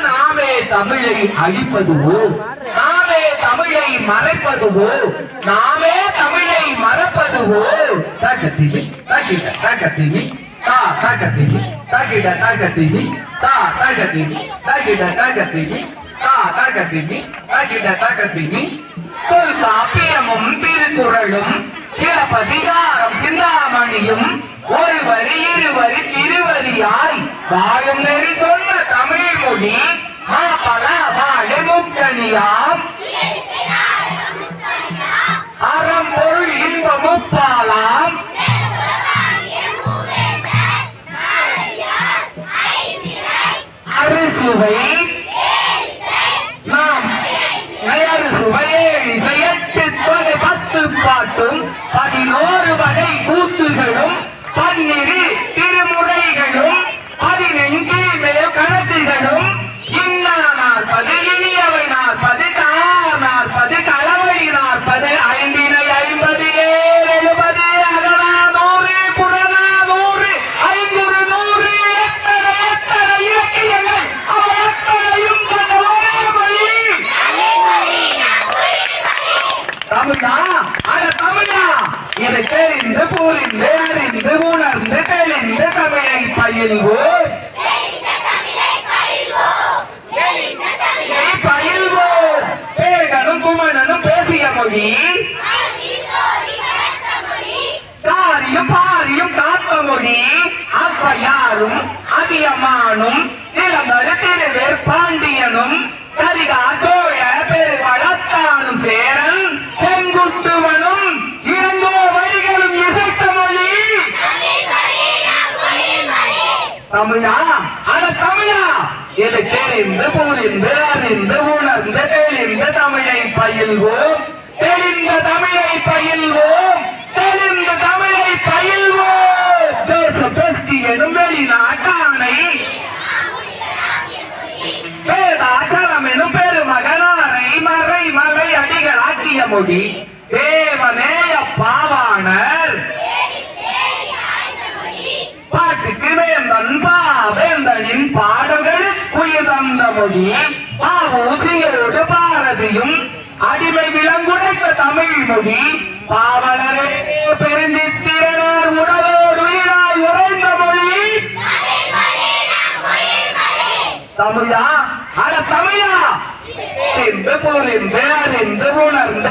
நாமே தமிழை அழிப்பதுவோ, நாமே தமிழை மறைப்பதுவோ, நாமே தமிழை மறப்பதுவோ? தாக்கத்திவி தாக்கிட்ட தாக்கத்திவி தா தாக்கத்திவி தாக்கிட்ட தாக்கத்திவி தா தாக்கத்திவி தாக்கிட்ட தாக்கத்திவி தா தாக்கத்திவி தாக்கிட்ட தாக்கத்திவி. தொல்காப்பியமும் திருக்குறளும் சிலப்பதிகாரம் சிந்தாமணியும் ஒரு வரி இருவரி திருவரியாய் வாழும் நெறி சொன்ன தமிழ் மொழி மாப்பல வாழை முக்கணியாம் அறம் பொருள் இன்ப முப்பாலாம் அறுசுவை நாம் அறுசுவையே இசையட்டு தொகை 10 பாட்டும் 11 வகை கூத்துகளும் 12 திருமுறைகளும் 14 மேல் கணக்குகளும் இன்னா 40 இனியவை 40 கார் 40 களவழி 40 ஐந்தினை 50 ஏழு 70 அகநானூறு புறநானூறு ஐங்குறு 100 எத்தனை இலக்கியங்கள் அவை அத்தனையும் கொண்ட ஒரே மொழி தமிழா. அட தமிழா, இதை தெரிந்து புரிந்து அறிந்து உணர்ந்து தெளிந்து தமிழை பயில்வோம் பயில்வோம். பேகனும் குமணனும் பேசிய மொழி, தாரியும் பாரியும் காத்த மொழி, ஔவையாரும் அதியமானும் நிலமரு திருவேர் பாண்டியனும் கரிகா சோழ பெருவளத்தானும் சேரன் செங்குட்டுவனும் இறங்கோ வழிகளும் இசைத்த மொழி தமிழா. அட தமிழா, இதை தெரிந்து புரிந்து அறிந்து உணர்ந்து தெளிந்த தமிழை பயில்வோம் தெளிந்த தமிழை பயில்வோம் தெளிந்த தமிழை பயில்வோம். ஜோசப் பெஸ்கி எனும் வெளிநாட்டானை வேதாச்சலம் எனும் பெருமகனாரை மறை மலை அடிகள் ஆக்கிய மொழி தேவநேய பாவாணர் பாட்டுக்கு வேந்தன் பாவேந்தனின் பாடல்களுக்கு உயிர் தந்த மொழி பாவூசியோடு பாரதியும் அடிமை விலங்குடைத்த தமிழ் மொழி பாவலரே பெருஞ்சித்திரனார் உடலோடு உயிராய் உறைந்த மொழி தமிழா. அட தமிழா, தெரிந்து புரிந்து அறிந்து உணர்ந்து